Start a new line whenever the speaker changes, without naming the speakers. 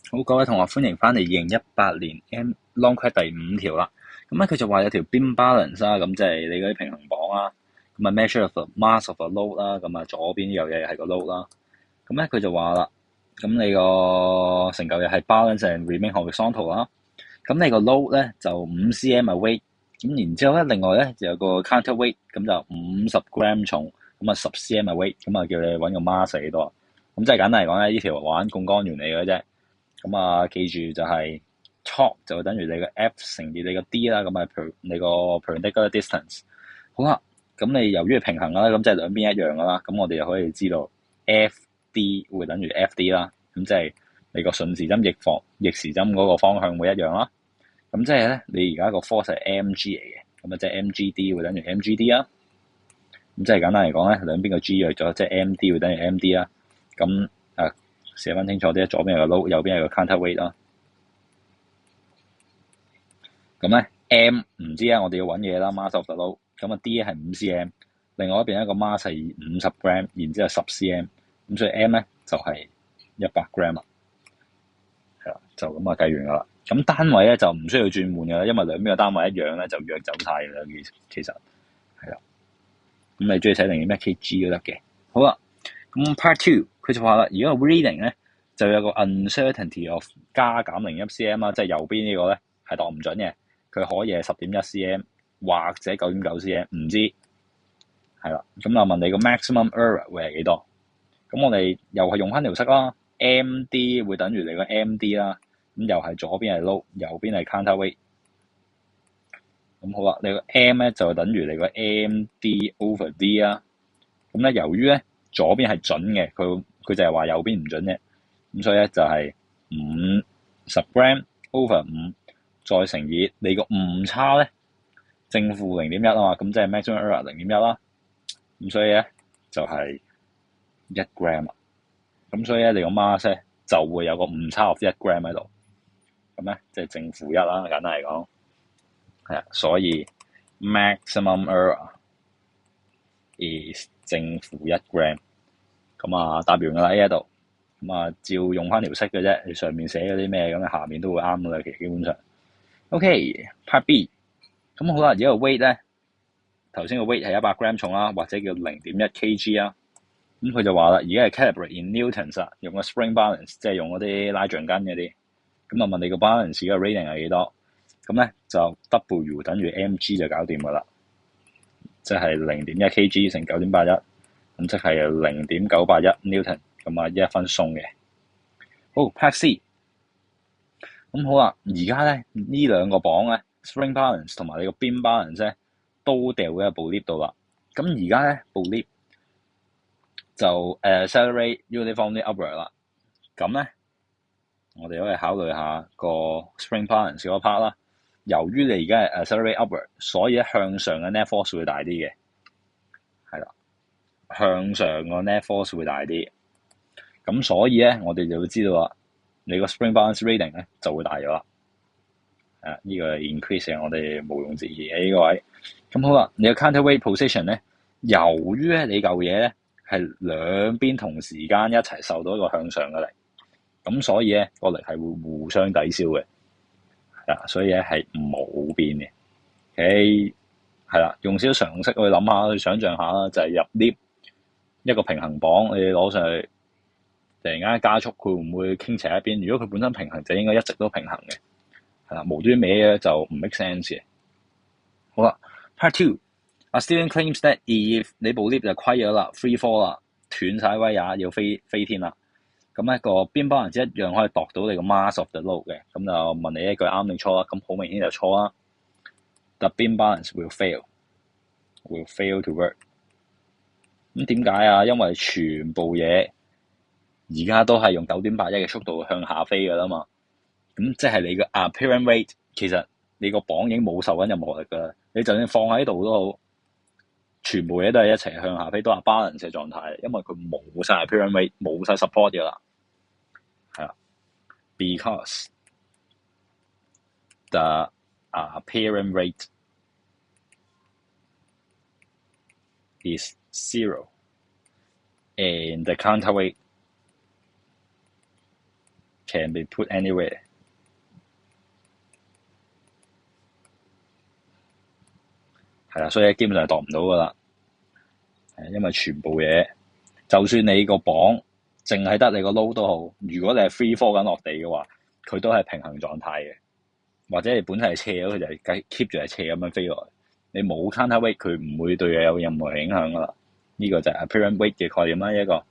好，各位同學歡迎翻嚟2018年 Long Quest 第5條啦。咁咧佢就話有條 beam balance 啦，咁即係你嗰啲平衡磅啦。咁啊 measure of the mass of a load 啦，咁啊左邊有嘢係個 load 啦。咁咧佢就話啦，咁你個成嚿嘢係 balance and remain horizontal 啦。咁你個 load 咧就5 cm 嘅 weight，咁然之後咧另外咧就有個 counter weight，咁就50 gram 重，咁啊10 cm 嘅 weight，咁啊叫你揾個 mass 係幾多？咁即係簡單嚟講咧，呢條玩槓桿原理嘅啫。咁啊，記住就係 torque 就等於你個 F 乘以你個 D 啦，咁啊你個 perpendicular distance。好啦，咁你由於係平衡啦，咁即係兩邊一樣噶啦，咁我哋就可以知道 FD 會等於 FD 啦，咁即係你個順時針逆時針嗰個方向會一樣啦。咁即係咧，你而家個 force 係 mg 嚟嘅，咁啊即係 mgd 會等於 mgd 啦。咁即係簡單嚟講咧，兩邊個 g 約咗，即係 md 會等於 md 啦。咁寫翻清楚啲，左邊係個 load，右邊係個 counter weight 啦。咁咧 M 唔知啊，我哋要揾嘢啦 ，mass of the load。咁啊 D 係5 cm，另外一邊一個 mass 係50 gram，然之後10 cm，咁所以 M 咧就係100 gram 啦。係啦，就咁啊計完噶啦。咁單位咧就唔需要轉換噶啦，因為兩邊嘅單位一樣咧，就約走晒嘅啦。其實係啦，咁你中意寫定咩 kg 都得嘅。好啦，咁 part 2佢就話啦，而家個 reading 咧就有個 uncertainty of 加減01 cm 啦，即係右邊呢個咧係度唔準嘅，佢可以係10.1 cm 或者9.9 cm，唔知係啦。咁就問你個 maximum error 會係幾多？咁我哋又係用翻條式啦 ，MD 會等於你個 MD 啦，咁又係左邊係 load，右邊係 counter weight。咁好啦，你個 M 咧就等於你個 MD over D 啦。咁咧由於咧左邊係準嘅，佢就係話右邊唔準嘅，咁所以咧就係50 gram over 5再乘以你個誤差咧正負0.1啊嘛，咁即係 maximum error 0.1啦。咁所以咧就係1 gram 啦。咁所以咧你個 mass 咧就會有個誤差of 1 gram 喺度，咁咧即係正負1啦。簡單嚟講係啊，所以 maximum error is 正負1 gram。咁啊答完㗎啦呢一度。咁啊，照用翻條式嘅啫。你上面寫嗰啲咩咁，下面都會啱㗎啦。其實基本上，OK，Part B。咁好啦，而家個 weight 咧，頭先個 weight 係100 gram 重啦，或者叫0.1 kg 啦。咁佢就話啦，而家係 calibrate in newtons 啦，用個 spring balance，即係用嗰啲拉橡筋嗰啲。咁啊問你個 balance 嘅 rating 係幾多？咁咧就 W 等於 mg 就搞掂㗎啦，即係0.1 kg 乘9.81，咁即係0.981 newton。咁啊1分鬆嘅。好 Part C。咁好啦，而家咧呢兩個磅咧 spring balance 同埋你個 beam balance 咧都掉喺部 lift 度啦。咁而家咧部 lift 就accelerate uniformly upward 啦。咁咧我哋可以考慮下個 spring balance 嗰 part 啦。由於你而家係 accelerate upward，所以咧向上嘅 net force 會大啲嘅，係啦，向上個 net force 會大啲。咁所以咧我哋就會知道啦，你個 spring balance rating 咧就會大咗啦。呢個係 increase 嘅，我哋毋庸置疑喺呢個位。咁好啦，你個 counterweight position 咧，由於咧你嚿嘢咧係兩邊同時間一齊受到一個向上嘅力，咁所以咧個力係會互相抵消嘅，所以咧係冇變嘅。OK，係啦，用少少常識去諗下，去想像下啦，就係入 lift 一個平衡磅，你攞上去突然間加速，佢會唔會傾斜一邊？如果佢本身平衡，就應該一直都平衡嘅。係啦，無端歪嘅就唔 make sense 嘅。好啦 ，Part 2， A student claims that if 你部 lift 就虧咗啦 ，free fall 啦，斷晒威也要飛天啦。咁咧個邊幫人一樣可以度到你個 mass of the load 嘅。咁就問你一句啱定錯啦。咁好明顯就錯啦。The beam balance will fail to work。咁點解啊？因為全部嘢而家都係用9.81嘅速度向下飛㗎啦嘛。咁即係你個 apparent rate， 其實你個磅已經冇受緊任何力㗎啦。你就算放喺度都好，全部嘢都係一齊向下飛，都係 balance 嘅狀態，因為佢冇晒 apparent rate， 冇晒 support 㗎啦。係啦 ，because the apparent rate is 0 and the counterweight can be put anywhere。係啦，所以基本上係度唔到噶啦。因為全部嘢，就算你個磅淨係得你個 load 都好，如果你係 free fall 緊落地嘅話，佢都係平衡狀態嘅。或者你本身係斜咗，佢就係 keep 住係斜咁樣飛落嚟。你冇 counter weight，佢唔會對你有任何影響噶啦。呢個就係 apparent weight 嘅概念啦，一個。